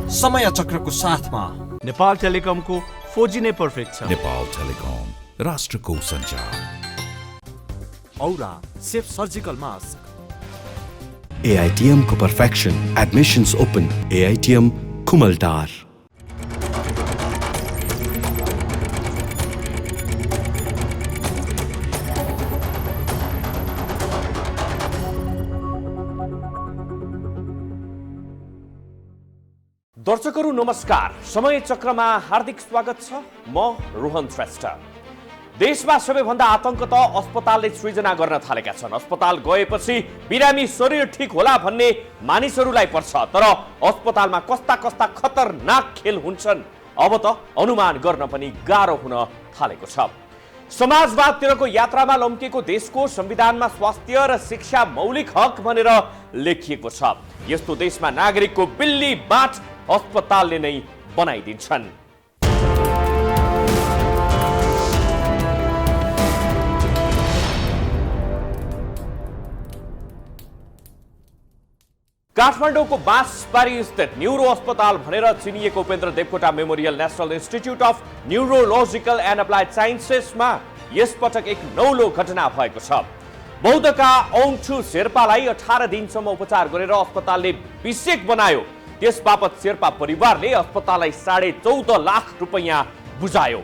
समय चक्रको साथमा नेपाल टेलिकमको 4G नै पर्फेक्ट छ। नेपाल टेलिकम, राष्ट्रको सञ्चार। औरा सेफ सर्जिकल मास्क। AITM को perfection, admissions open, AITM Kumaltar। दर्शकहरू नमस्कार, समय चक्रमा हार्दिक स्वागत छ। म रोहन श्रेष्ठ। देशमा सबैभन्दा आतंक त अस्पतालले सृजना गर्न थालेका छन्। अस्पताल गएपछि बिरामी शरीर ठीक होला भन्ने मानिसहरूलाई पर्छ, तर अस्पतालमा कस्ता कस्ता खतरनाक खेल हुन्छन् अब त अनुमान गर्न पनि गाह्रो हुन थालेको छ। समाजवादतिरको यात्रामा लम्किएको देशको संविधानमा स्वास्थ्य र शिक्षा मौलिक हक भनेर लेखिएको छ। यस्तो देशमा नागरिकको बिल्ली बाट अस्पतालले नै बनाइदिन्छन्। काठमाडौँको बाँसबारी स्थित न्यूरो अस्पताल भनेर चिनिएको Upendra Devkota memorial national institute of neurological and applied साइन्सेसमा यसपटक एक नौलो घटना भएको छ। बौद्धका ओङछु शेर्पालाई 18 दिनसम्म उपचार गरेर अस्पतालले बिसेक बनायो। त्यसबापत शेर्पा परिवारले अस्पताललाई 14.5 लाख रुपैयाँ बुझायो।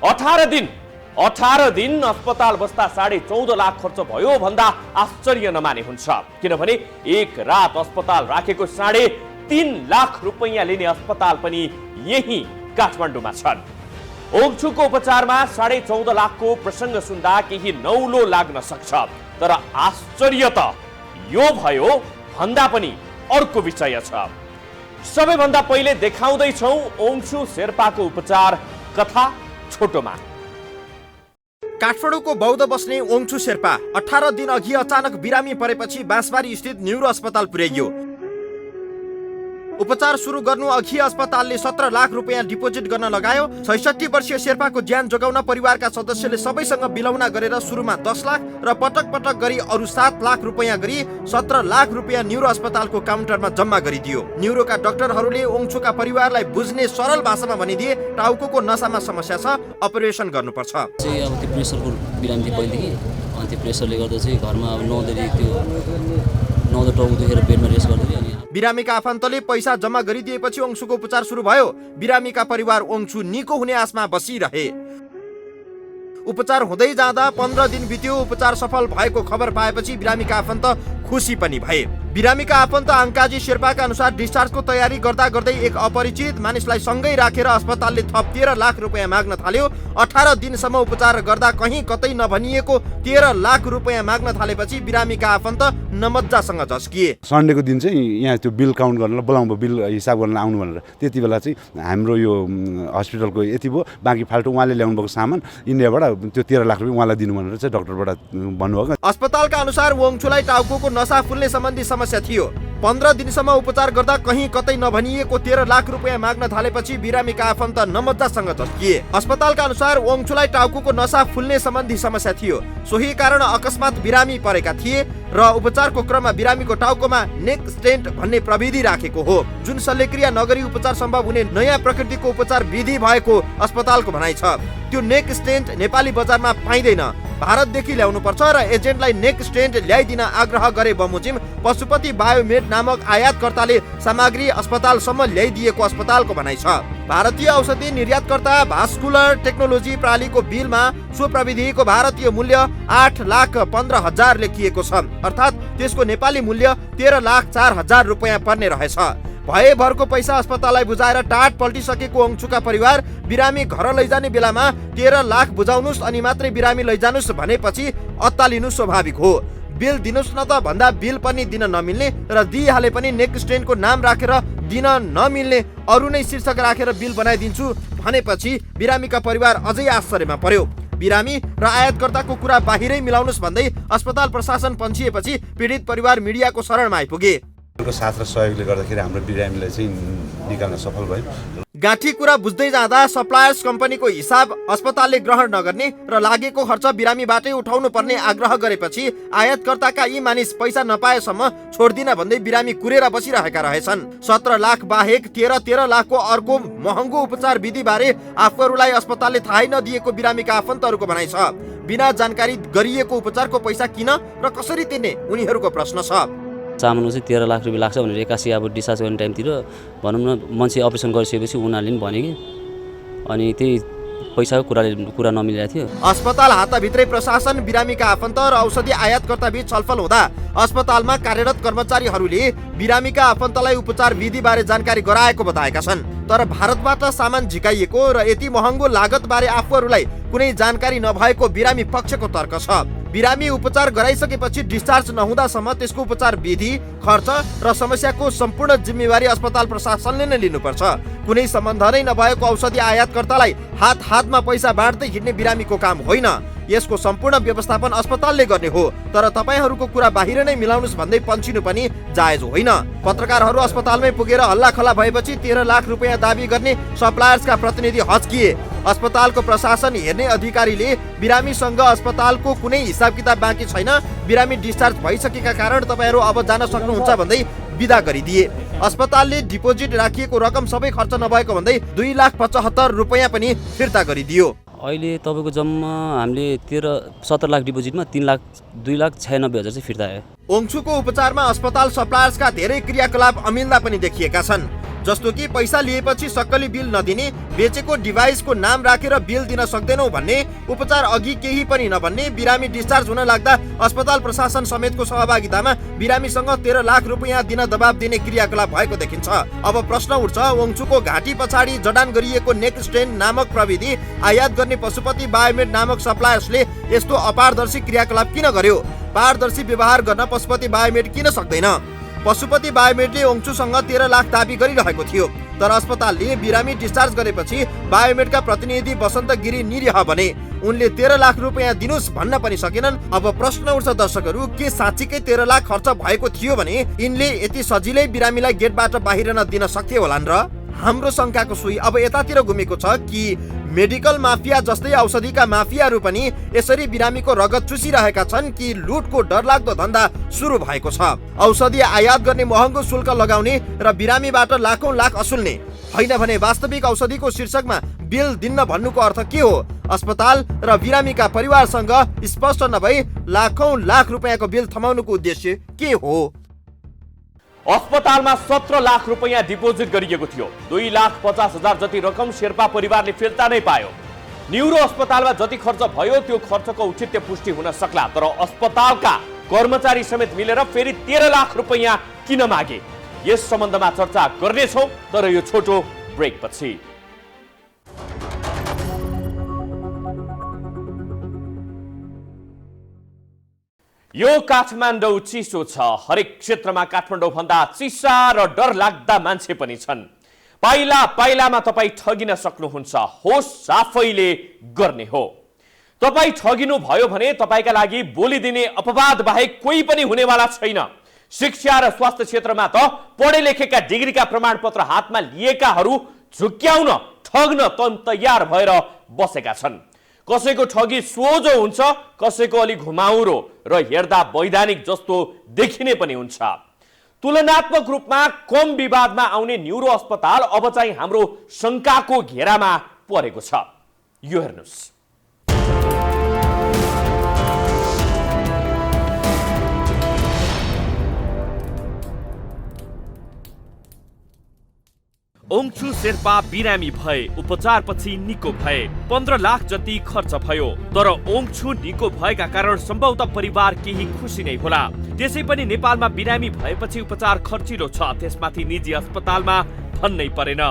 18 दिन अस्पताल बस्दा 14.5 लाख खर्च भयो भन्दा आश्चर्य नमाने हुन्छ, किनभने एक रात अस्पताल राखेको 3.5 लाख रुपैयाँ लिने अस्पताल पनि यही काठमाडौँमा छन्। ओङछुको उपचारमा 14.5 लाखको प्रसङ्ग सुन्दा केही नौलो लाग्न सक्छ, तर आश्चर्य त यो भयो भन्दा पनि अर्को विषय छ। सबैभन्दा पहिले देखाउँदैछौँ ओङछु शेर्पाको उपचार कथा छोटोमा। काठमाडौँको बौद्ध बस्ने ओङछु शेर्पा 18 दिन अघि अचानक बिरामी परेपछि बाँसबारी स्थित न्यूरो अस्पताल पुर्याइयो। उपचार सुरु गर्नु अघि अस्पतालले 17 लाख रुपैयाँ डिपोजिट गर्न लगायो। 66 वर्षीय शेर्पाको ज्यान जोगाउन परिवारका सदस्यले सबैसँग बिलौना गरेर सुरुमा 10 लाख र पटक पटक गरी अरु 7 लाख रुपैयाँ गरी 17 लाख रुपैयाँ न्यूरो अस्पतालको काउन्टरमा जम्मा गरिदियो। न्यूरोका डाक्टरहरूले ओङछुका परिवारलाई बुझ्ने सरल भाषामा भनिदिए टाउको नसामा समस्या छ, अपरेसन गर्नुपर्छ। अब त्यो प्रेसरको बिरामी थियो पहिलेदेखि, अनि त्यो प्रेसरले गर्दा चाहिँ घरमा अब नौलो टाउको दुखेर बेडमा रेस्ट गर्दै अनि बिरामीका आफन्तले पैसा जम्मा गरिदिएपछि ओङछुको उपचार सुरु भयो। बिरामीका परिवार ओङछु निको हुने आशमा बसिरहे। उपचार हुँदै जाँदा 15 दिन बित्यो। उपचार सफल भएको खबर पाएपछि बिरामीका आफन्त खुसी पनि भए। बिरामीका आफन्त अङ्काजी शेर्पाका अनुसार डिस्चार्जको तयारी गर्दा गर्दै एक अपरिचित मानिसलाई सँगै राखेर अस्पतालले थप 13 लाख रुपैयाँ माग्न थाल्यो। 18 दिनसम्म उपचार गर्दा कहीँ कतै नभनिएको 13 लाख रुपैयाँ माग्न थालेपछि बिरामीका आफन्त नमज्जासँग झस्किए। सन्डेको दिन चाहिँ यहाँ त्यो बिल काउन्ट गर्न बोलाउनु, बिल हिसाब गर्न आउनु भनेर त्यति बेला चाहिँ हाम्रो यो हस्पिटलको यति भयो, बाँकी फाल्टो उहाँले ल्याउनु भएको सामान इन्डियाबाट त्यो 13 लाख रुपैयाँ उहाँलाई दिनु भनेर चाहिँ डाक्टरबाट भन्नुभयो। अस्पतालका अनुसार ओङछुलाई टाउको नसा फुल्ने सम्बन्धी समस्या थियो। 15 दिनसम्म उपचार गर्दा कहीँ कतै नभनिएको 13 लाख रुपैयाँ माग्न थालेपछि बिरामीका आफन्त नमज्जासँग झस्किए। अस्पतालका अनुसार ओङछुलाई टाउको नसा फुल्ने सम्बन्धी समस्या थियो। सोही कारण अकस्मात बिरामी परेका थिए र उपचारको क्रममा बिरामीको टाउकोमा नेक स्टेन्ट भन्ने प्रविधि राखेको हो, जुन शल्यक्रिया नगरी उपचार सम्भव हुने नयाँ प्रकृतिको उपचार विधि भएको अस्पतालको भनाइ छ। त्यो नेक स्टेन्ट नेपाली बजारमा पाइँदैन, भारतदेखि ल्याउनु पर्छ र एजेन्टलाई नेक स्टेन्ट ल्याइदिन आग्रह गरे बमोजिम पशुपति बायोमेड नामक आयातकर्ताले सामग्री अस्पतालसम्म ल्याइदिएको अस्पतालको भनाइ छ। भारतीय औषधि निर्यातकर्ता भास्कुलर टेक्नोलोजी प्रणालीको बिलमा सो प्रविधिको भारतीय मूल्य 8,15,000 लेखिएको छ, अर्थात् त्यसको नेपाली मूल्य 13,04,000 रुपैयाँ पर्ने रहेछ। भएभरको पैसा अस्पताललाई बुझाएर टाट पल्टिसकेको ओङछुका परिवार बिरामी घर लैजाने बेलामा 13 लाख बुझाउनुस् अनि मात्रै बिरामी लैजानुस् भनेपछि अत्तालिनु स्वाभाविक हो। बिल दिनुस् न त भन्दा बिल पनि दिन नमिल्ने र दिइहाले पनि नेक स्टेन्टको नाम राखेर दिन नमिल्ने, अरू नै शीर्षक राखेर बिल बनाइदिन्छु भनेपछि बिरामीका परिवार अझै आश्चर्यमा पर्यो। बिरामी र आयातकर्ताको कुरा बाहिरै मिलाउनुस् भन्दै अस्पताल प्रशासन पन्छिएपछि पीडित परिवार मिडियाको शरणमा आइपुगे। साथ र सहयोगले गर्दाखेरि हाम्रो बिरामीलाई चाहिँ निकाल्न सफल भयो। गाँठी कुरा बुझ्दै जाँदा सप्लायर्स कम्पनीको हिसाब अस्पतालले ग्रहण नगर्ने र लागेको खर्च बिरामीबाटै उठाउनु पर्ने आग्रह गरेपछि आयातकर्ताका यी मानिस पैसा नपाएसम्म छोड्दिन भन्दै बिरामी कुरेर बसिरहेका रहेछन्। 17 लाख बाहेक 13 लाखको अर्को महँगो उपचार विधि बारे आफूहरूलाई अस्पतालले थाहै नदिएको बिरामीका आफन्तहरूको भनाइ छ। बिना जानकारी गरिएको उपचारको पैसा किन र कसरी तिर्ने उनीहरूको प्रश्न छ। सामान्य चाहिँ 13 लाख रुपियाँ लाग्छ भनेर 81 अब डिस्चार्ज गर्ने टाइमतिर भनौँ न मान्छे अपरेसन गरिसकेपछि उनीहरूले पनि भने कि अनि त्यही पैसाको कुरा नमिलेको थियो। अस्पताल हाताभित्रै प्रशासन, बिरामीका आफन्त र औषधि आयातकर्ता बीच छलफल हुँदा अस्पतालमा कार्यरत कर्मचारीहरूले बिरामीका आफन्तलाई उपचार विधि बारे जानकारी गराएको बताएका छन्। तर भारतबाट सामान झिकाइएको र यति महँगो लागत बारे आफूहरूलाई कुनै जानकारी नभएको बिरामी पक्षको तर्क छ। बिरामी उपचार गराइसकेपछि डिस्चार्ज नहुँदासम्म त्यसको उपचार विधि, खर्च र समस्याको सम्पूर्ण जिम्मेवारी अस्पताल प्रशासनले नै लिनुपर्छ। कुनै सम्बन्ध नै नभएको औषधि आयातकर्तालाई हातमा पैसा बाँड्दै हिँड्ने बिरामीको काम होइन। यसको सम्पूर्ण व्यवस्थापन अस्पतालले गर्ने हो। तर तपाईहरूको कुरा बाहिर नै मिलाउनुस् भन्दै पन्छिनु पनि जायज होइन। पत्रकारहरू अस्पतालमै पुगेर हल्लाखल्ला भएपछि 13 लाख रुपियाँ दाबी गर्ने सप्लायर्सका प्रतिनिधि हच्किए। अस्पतालको प्रशासन हेर्ने अधिकारीले बिरामीसँग अस्पतालको कुनै हिसाब किताब बाँकी छैन, बिरामी डिस्चार्ज भइसकेका कारण तपाईहरू अब जान सक्नुहुन्छ भन्दै बिदा गरिदिए। अस्पतालले डिपोजिट राखिएको रकम सबै खर्च नभएको भन्दै 2,75,000 रुपियाँ पनि फिर्ता गरिदियो। अहिले तपाईँको जम्मा हामीले 17 लाख डिपोजिटमा 2,96,000 चाहिँ फिर्ता आयो। ओङछुको उपचारमा अस्पताल सप्लायर्सका धेरै क्रियाकलाप अमिल्दा पनि देखिएका छन्। जस्तो कि पैसा लिएपछि सक्कली बिल नदिने, बेचेको डिभाइसको नाम राखेर बिल दिन सक्दैनौ भन्ने, उपचार अघि केही पनि नभन्ने, बिरामी डिस्चार्ज हुन लाग्दा अस्पताल प्रशासन समेतको सहभागितामा बिरामीसँग 13 लाख रुपियाँ दिन दबाब दिने क्रियाकलाप भएको देखिन्छ। अब प्रश्न उठ्छ, ओङछुको घाँटी पछाडि जडान गरिएको नेक्स्टेन नामक प्रविधि आयात गर्ने पशुपति बायोमेड नामक सप्लायर्सले यस्तो अपारदर्शी क्रियाकलाप किन गर्यो? पारदर्शी व्यवहार गर्न पशुपति बायोमेड किन सक्दैन? पशुपति बायोमेडले ओङछुसँग 13 लाख दाबी गरिरहेको थियो। तर अस्पतालले बिरामी डिस्चार्ज गरेपछि बायोमेडका प्रतिनिधि बसन्त गिरी निरीह बने। उनले 13 लाख रुपियाँ दिनुस् भन्न पनि सकेनन्। अब प्रश्न उठ्छ दर्शकहरू, के साँच्चीकै 13 लाख खर्च भएको थियो भने यिनले यति सजिलै बिरामीलाई गेटबाट बाहिर नदिन सक्थे होलान् र? हाम्रो शङ्काको सुई अब यतातिर घुमेको छ कि मेडिकल माफिया जस्तै औषधिका माफियाहरू पनि यसरी बिरामीको रगत चुसिरहेका छन् कि लुटको डरलाग्दो धन्दा सुरु भएको छ। औषधि आयात गर्ने महँगो शुल्क लगाउने र बिरामीबाट लाखौं लाख असुल्ने, होइन भने वास्तविक औषधिको शीर्षकमा बिल दिन्न भन्नुको अर्थ के हो? अस्पताल र बिरामीका परिवारसँग स्पष्ट नभई लाखौं लाख रुपियाँको बिल थमाउनुको उद्देश्य के हो? अस्पतालमा 17 लाख रुपियाँ डिपोजिट गरिएको थियो। 2,50,000 जति रकम शेर्पा परिवारले फिर्ता नै पायो। न्युरो अस्पतालमा जति खर्च भयो त्यो खर्चको औचित्य पुष्टि हुन सक्ला, तर अस्पतालका कर्मचारी समेत मिलेर फेरि 13 लाख रुपियाँ किन मागे? यस सम्बन्धमा चर्चा गर्नेछौँ, तर यो छोटो ब्रेक पछि। यो काठमाडौँ चिसो छ। हरेक क्षेत्रमा काठमाडौँ भन्दा चिसा र डर लाग्दा मान्छे पनि छन्। पाइलामा तपाईँ ठगिन सक्नुहुन्छ। होस आफैले गर्ने हो। तपाईँ ठगिनु भयो भने तपाईँका लागि बोलिदिने अपवाद बाहेक कोही पनि हुनेवाला छैन। शिक्षा र स्वास्थ्य क्षेत्रमा त पढे लेखेका डिग्रीका प्रमाणपत्र हातमा लिएकाहरू झुक्क्याउन, ठग्न तयार भएर बसेका छन्। कसैको ठगी सोझो हुन्छ, कसैको अलि घुमाउरो र हेर्दा वैधानिक जस्तो देखिने पनि हुन्छ। तुलनात्मक रूपमा कम विवादमा आउने न्युरो अस्पताल अब चाहिँ हाम्रो शङ्काको घेरामा परेको छ। यो हेर्नुस्। ओङछु शेर्पा बिरामी भए, उपचारपछि निको भए। 15 लाख जति खर्च भयो। तर ओङछु निको भएका कारण सम्भवतः परिवार केही खुसी नै होला। त्यसै पनि नेपालमा बिरामी भएपछि उपचार खर्चिलो छ, त्यसमाथि निजी अस्पतालमा भन्नै परेन।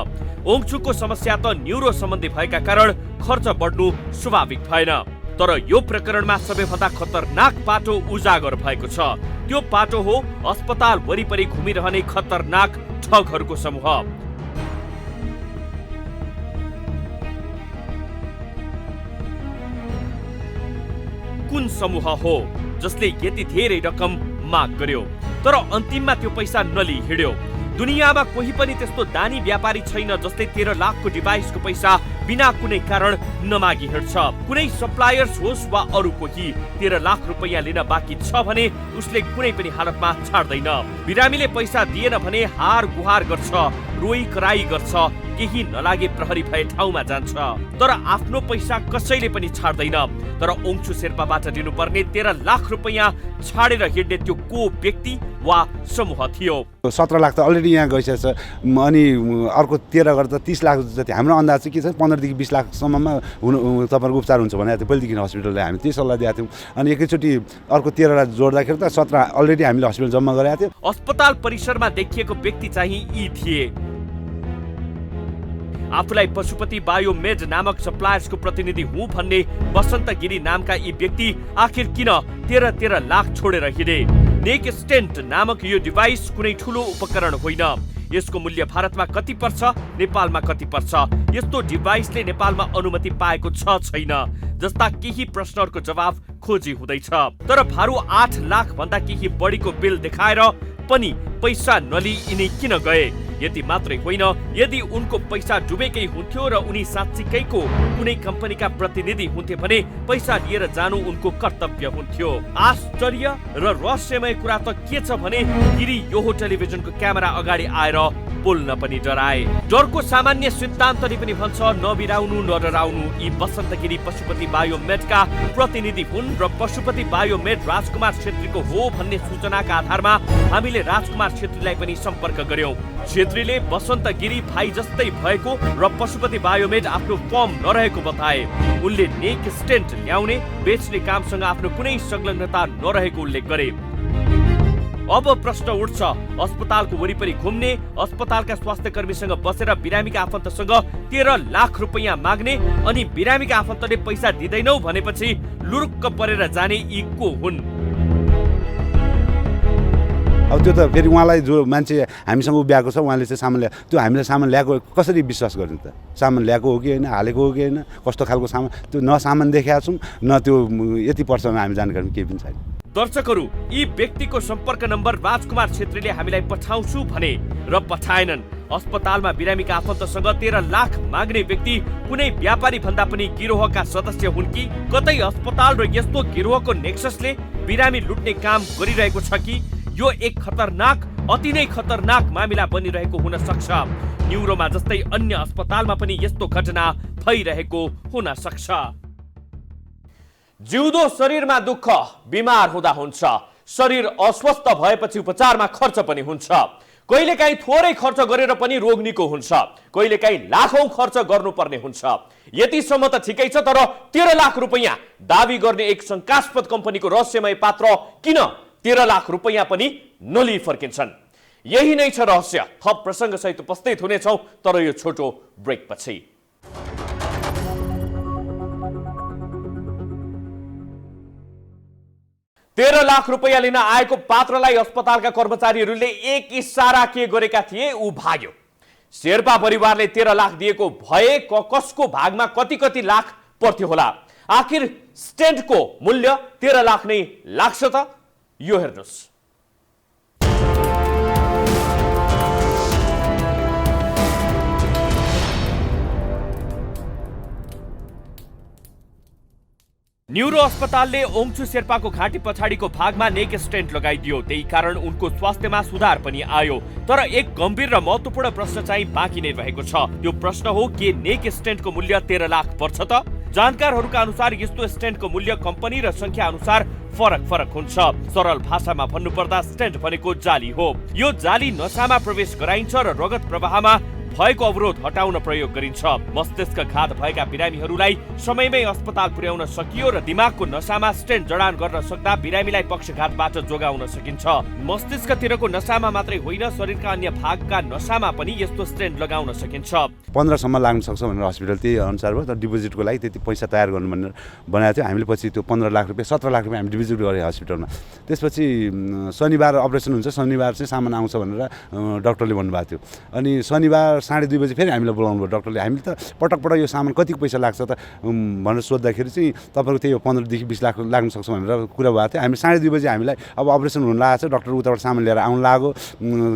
ओङछुको समस्या त न्युरो सम्बन्धी भएका कारण खर्च बढ्नु स्वाभाविक भएन। तर यो प्रकरणमा सबैभन्दा खतरनाक पाटो उजागर भएको छ। त्यो पाटो हो अस्पताल वरिपरि घुमिरहने खतरनाक ठगहरूको समूह। कुन समूह हो जसले यति धेरै रकम माग गर्यो तर अन्तिममा त्यो पैसा नलिई हिड्यो? दुनियाँमा कोही पनि त्यस्तो दानी व्यापारी छैन जसले 13 लाखको डिभाइसको पैसा बिना कुनै कारण नमागी हिँड्छ। कुनै सप्लायर्स होस् वा अरू कोही 13 लाख रुपैयाँ लिन बाँकी छ भने उसले कुनै पनि हालतमा छाड्दैन। बिरामीले पैसा दिएन भने हार गुहार गर्छ, रोई कराई गर्छ, केही नलागे प्रहरी भए ठाउँमा जान्छ, तर आफ्नो पैसा कसैले पनि छाड्दैन। तर ओङछु शेर्पाबाट दिनुपर्ने 13 लाख रुपैयाँ छाडेर हिँड्ने त्यो को व्यक्ति वा समूह थियो? 17 लाख त अलरेडी यहाँ गइसकेको छ। अनि अर्को 13 गरेर त 30 लाख जति हाम्रो अन्दाज चाहिँ के छ, 15 देखि 20 लाखसम्ममा तपाईँहरूको उपचार हुन्छ भने पहिलेदेखि हस्पिटलले हामी त्यही सल्लाह दिएको थियौँ। अनि एकैचोटि अर्को 13 लाई जोड्दाखेरि त 17 अलरेडी हामीले हस्पिटल जम्मा गरेका थियौँ। अस्पताल परिसरमा देखिएको व्यक्ति चाहिँ यी थिए। आफूलाई पशुपति बायोमेड नामक सप्लायर्सको प्रतिनिधि हुँ भन्ने बसन्त गिरी नामका यी व्यक्ति आखिर किन 13 लाख छोडेर हिँडे? नेक स्टेन्ट नामक यो डिभाइस कुनै ठुलो उपकरण होइन। यसको मूल्य भारतमा कति पर्छ, नेपालमा कति पर्छ? यस्तो डिभाइसले नेपालमा अनुमति पाएको छ छैन जस्ता केही प्रश्नहरूको जवाफ खोजी हुँदैछ। तर फारू 8 लाख भन्दा केही बढीको बिल देखाएर पनि पैसा नलिई यिनी किन गए? यति मात्रै होइन, यदि उनको पैसा डुबेकै हुन्थ्यो र उनी साँच्चीकैको कुनै कम्पनीका प्रतिनिधि हुन्थे भने पैसा लिएर जानु उनको कर्तव्य हुन्थ्यो। आश्चर्य र रहस्यमय कुरा त के छ भने गिरी यो टेलिभिजनको क्यामेरा अगाडि आएर बोल्न पनि डराए। डरको सामान्य सिद्धान्तले पनि भन्छ नबिराउनु नडराउनु। यी बसन्त गिरी पशुपति बायोमेडका प्रतिनिधि हुन् र पशुपति बायोमेड राजकुमार छेत्रीको हो भन्ने सूचनाका आधारमा हामीले राजकुमार छेत्रीलाई पनि सम्पर्क गर्यौं। छेत्रीले बसन्त गिरी भाइ जस्तै भएको र पशुपति बायोमेड आफ्नो फर्म नरहेको बताए। उनले नेक स्टेन्ट ल्याउने बेच्ने कामसँग आफ्नो कुनै संलग्नता नरहेको उल्लेख गरे। अब प्रश्न उठ्छ, अस्पतालको वरिपरि घुम्ने, अस्पतालका स्वास्थ्य कर्मीसँग बसेर बिरामीका आफन्तसँग 13 लाख रुपैयाँ माग्ने अनि बिरामीका आफन्तले पैसा दिँदैनौ भनेपछि लुरुक्क परेर जाने यी को हुन्? अब त्यो त फेरि उहाँलाई जो मान्छे हामीसँग उभ्याएको छ उहाँले चाहिँ सामान ल्याएको, त्यो हामीले सामान ल्याएको कसरी विश्वास गर्ने त? सामान ल्याएको हो कि होइन, हालेको हो कि होइन, कस्तो खालको सामान, त्यो न सामान देखाएको छौँ न त्यो यति पर्छ हामी जानकारी केही पनि छैन। दर्शकहरू, यी व्यक्तिको सम्पर्क नम्बर राजकुमार छेत्रीले हामीलाई पठाउँछु भने र पठाएनन्। अस्पतालमा बिरामीका आफन्तसँग 13 लाख माग्ने व्यक्ति कुनै व्यापारी भन्दा पनि गिरोहका सदस्य हुन् कि कतै अस्पताल र यस्तो गिरोहको नेक्ससले बिरामी लुट्ने काम गरिरहेको छ कि यो एक खतरनाक, अति नै खतरनाक मामिला बनिरहेको हुन सक्छ। न्युरोमा जस्तै अन्य अस्पतालमा पनि यस्तो घटना भइरहेको हुन सक्छ। जिउँदो शरीरमा दुःख बिमार हुँदा हुन्छ। शरीर अस्वस्थ भएपछि उपचारमा खर्च पनि हुन्छ। कहिलेकाहीँ थोरै खर्च गरेर पनि रोग निको हुन्छ, कहिलेकाहीँ लाखौं खर्च गर्नुपर्ने हुन्छ। यतिसम्म त ठिकै छ, तर 13 लाख रुपैयाँ दाबी गर्ने एक शङ्कास्पद कम्पनीको रहस्यमय पात्र किन 13 लाख रुपैयाँ पनि नलिई फर्किन्छन्? यही नै छ रहस्य। थप प्रसङ्गसहित उपस्थित हुनेछौँ, तर यो छोटो ब्रेक पछि। 13 लाख रुपैयाँ लिन आएको पात्रलाई अस्पतालका कर्मचारीहरूले एक इसारा के गरेका थिए ऊ भाग्यो। शेर्पा परिवारले 13 लाख दिएको भए कसको भागमा कति कति लाख पर्थ्यो होला? आखिर स्टेन्टको मूल्य 13 लाख नै लाग्छ त? यो हेर्नुहोस्। न्युरो अस्पतालले ओङछु शेर्पाको घाँटी पछाडिको भागमा नेक स्टेन्ट लगाइदियो। त्यही कारण उनको स्वास्थ्यमा सुधार पनि आयो। तर एक गम्भीर र महत्त्वपूर्ण प्रश्न चाहिँ बाँकी नै रहेको छ। त्यो प्रश्न हो के नेक स्टेन्टको मूल्य 13 लाख पर्छ त? जानकारहरूका अनुसार यस्तो स्टेन्टको मूल्य कम्पनी र संख्या अनुसार फरक हुन्छ। सरल भाषामा भन्नुपर्दा स्टेन्ट भनेको जाली हो। यो जाली नसामा प्रवेश गराइन्छ र रगत प्रवाहमा भएको अवरोध हटाउन प्रयोग गरिन्छ। मस्तिष्कघात भएका बिरामीहरूलाई समयमै अस्पताल पुर्याउन सकियो र दिमागको नसामा स्टेन्ट जडान गर्न सक्दा बिरामीलाई पक्षघातबाट जोगाउन सकिन्छ। मस्तिष्कतिरको नसामा मात्रै होइन, शरीरका अन्य भागका नसामा पनि यस्तो स्टेन्ट लगाउन सकिन्छ। 15 सम्म लाग्न सक्छ भनेर हस्पिटल त्यही अनुसार भयो। तर डिपोजिटको लागि त्यति पैसा तयार गर्नु भनेर बनाएको थियो। हामीले पछि त्यो 15 लाख रुपियाँ 17 लाख रुपियाँ हामी डिपोजिट गरेँ हस्पिटलमा। त्यसपछि शनिबार अपरेसन हुन्छ, शनिबार चाहिँ सामान आउँछ भनेर डाक्टरले भन्नुभएको थियो। अनि शनिबार 2:30 बजे फेरि हामीलाई बोलाउनु भयो डक्टरले। हामीले त पटक यो सामान कतिको पैसा लाग्छ त भनेर सोद्धाखेरि चाहिँ तपाईँको त्यही 15 देखि 20 लाख लाग्न सक्छ भनेर कुरा भएको थियो। हामी 2:30 बजे हामीलाई अब अपरेसन हुन लागेको छ, डक्टर उताबाट सामान लिएर आउनु लाग्यो,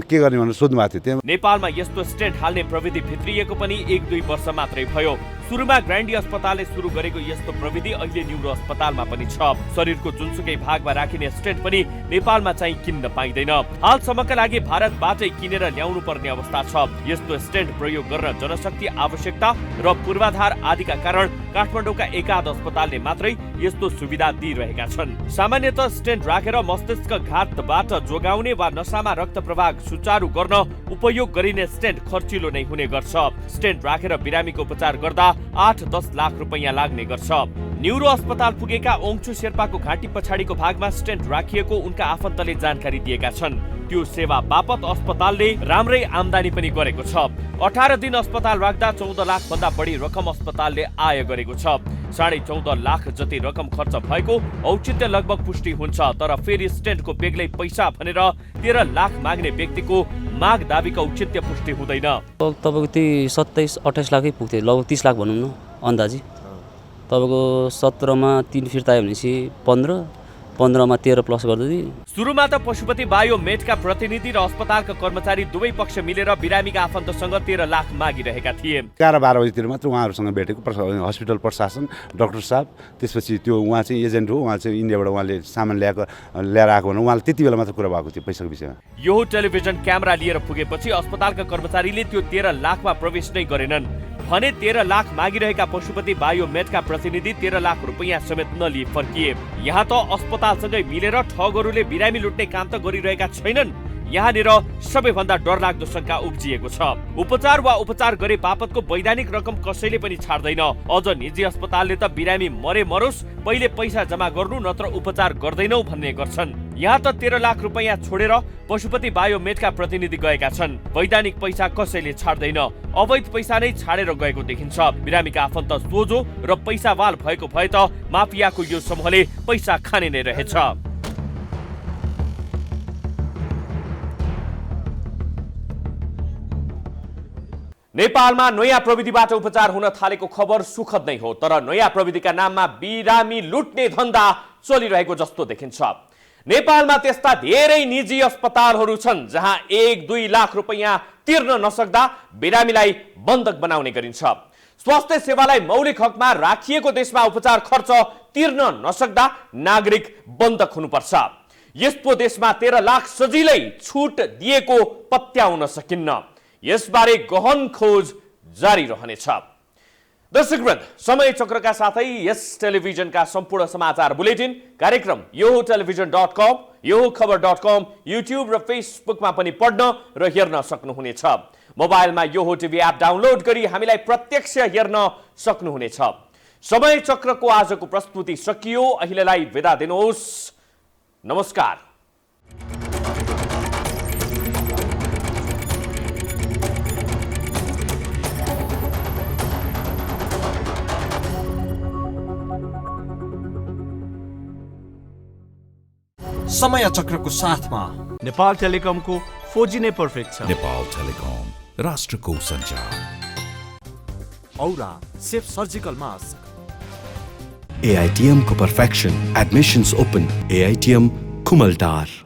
के गर्ने भनेर सोध्नु भएको थियो। नेपालमा यस्तो स्टेन्ट हाल्ने प्रविधि भित्रिएको पनि 1-2 वर्ष मात्रै भयो। सुरुमा ग्रान्डी अस्पतालले सुरु गरेको यस्तो प्रविधि अहिले न्युरो अस्पतालमा पनि छ। शरीरको जुनसुकै भागमा राखिने स्टेन्ट पनि नेपालमा चाहिँ किन्न पाइँदैन। हालसम्मका लागि भारतबाटै किनेर ल्याउनु पर्ने अवस्था छ। यस्तो स्टेन्ट प्रयोग गर्न जनशक्ति आवश्यकता र पूर्वाधार आदिका कारण काठमाडौँका एकाध अस्पतालले मात्रै यस्तो सुविधा दिइरहेका छन्। सामान्यतः स्टेन्ट राखेर मस्तिष्क घातबाट जोगाउने वा नसामा रक्त प्रवाह सुचारू गर्न उपयोग गरिने स्टेन्ट खर्चिलो नै हुने गर्छ। स्टेन्ट राखेर बिरामीको उपचार गर्दा 8-10 लाख रुपैयाँ लाग्ने गर्छ। न्युरो अस्पताल पुगेका ओङचु शेर्पाको घाँटी पछाडिको भागमा स्टेन्ट राखिएको उनका आफन्तले जानकारी दिएका छन्। त्यो सेवा बापत अस्पतालले राम्रै आम्दानी पनि गरेको छ। 18 दिन अस्पताल राख्दा 14 लाख भन्दा बढी रकम अस्पतालले आय गरेको छ। 14.5 लाख जति रकम खर्च भएको औचित्य लगभग पुष्टि हुन्छ। तर फेरि स्टेन्टको बेग्लै पैसा भनेर 13 लाख माग्ने व्यक्तिको माग दाबीको औचित्य पुष्टि हुँदैन। तपाईँको त्यही 27-28 लाखै पुग्थ्यो, लगभग 30 लाख भनौँ न अन्दाजी। तपाईँको 17मा 3 फिर्ता आयो भनेपछि 15मा 13 प्लस गर्दै। सुरुमा त पशुपति बायोमेडका प्रतिनिधि र अस्पतालका कर्मचारी दुवै पक्ष मिलेर बिरामीका आफन्तसँग 13 लाख मागिरहेका थिए। 11-12 बजीतिर मात्र उहाँहरूसँग भेटेको हस्पिटल प्रशासन डाक्टर साहब। त्यसपछि त्यो उहाँ चाहिँ एजेन्ट हो, उहाँ चाहिँ इन्डियाबाट उहाँले सामान ल्याएर आएको भने उहाँले त्यति बेला मात्र कुरा भएको थियो पैसाको विषयमा। यो टेलिभिजन क्यामेरा लिएर पुगेपछि अस्पतालका कर्मचारीले त्यो 13 लाखमा प्रवेश नै गरेनन् भने 13 लाख मागिरहेका पशुपति बायोमेडका प्रतिनिधि 13 लाख रुपैयाँ समेत नलिए फर्किए। यहाँ त अस्पतालसँगै मिलेर ठगहरूले बिरामी लुट्ने काम त गरिरहेका छैनन्। यहाँनिर सबैभन्दा डरलाग्दो शंका उब्जिएको छ। उपचार वा उपचार गरे बापतको वैधानिक रकम कसैले पनि छाड्दैन। अझ निजी अस्पतालले त बिरामी मरोस् पहिले पैसा जम्मा गर्नु नत्र उपचार गर्दैनौ भन्ने गर्छन्। यहाँ त 13 लाख रुपैयाँ छोडेर पशुपति बायोमेडका प्रतिनिधि गएका छन्। वैधानिक पैसा कसैले छाड्दैन, अवैध पैसा नै छाडेर गएको देखिन्छ। बिरामीका आफन्त सोझो र पैसावाल भएको भए त माफियाको यो समूहले पैसा खाने नै रहेछ। नेपालमा नयाँ प्रविधिबाट उपचार हुन थालेको खबर सुखद नै हो। तर नयाँ प्रविधिका नाममा बिरामी लुट्ने धन्दा चलिरहेको जस्तो देखिन्छ। नेपालमा त्यस्ता धेरै निजी अस्पतालहरू छन् जहाँ 1-2 लाख रुपैयाँ तिर्न नसक्दा बिरामीलाई बन्धक बनाउने गरिन्छ। स्वास्थ्य सेवालाई मौलिक हकमा राखिएको देशमा उपचार खर्च तिर्न नसक्दा नागरिक बन्धक हुनुपर्छ। यस्तो देशमा 13 लाख सजिलै छुट दिएको पत्याउन सकिन्न। यसबारे गहन खोज जारी रहनेछ। दर्शकवृन्द, समय चक्रका साथै यस टेलिभिजनका सम्पूर्ण समाचार बुलेटिन कार्यक्रम यो हो टेलिभिजन.com, यो हो खबर.com, युट्युब र फेसबुकमा पनि पढ्न र हेर्न सक्नुहुनेछ। मोबाइलमा यो हो टिभी एप डाउनलोड गरी हामीलाई प्रत्यक्ष हेर्न सक्नुहुनेछ। समय चक्रको आजको प्रस्तुति सकियो। अहिलेलाई बिदा दिनुहोस्। नमस्कार। समय चक्रको साथमा नेपाल टेलिकमको 4G नै पर्फेक्ट छ। नेपाल टेलिकम, राष्ट्रको सञ्चार। औरा सेफ सर्जिकल मास्क। AITM को perfection. Admissions open. AITM Kumaltar.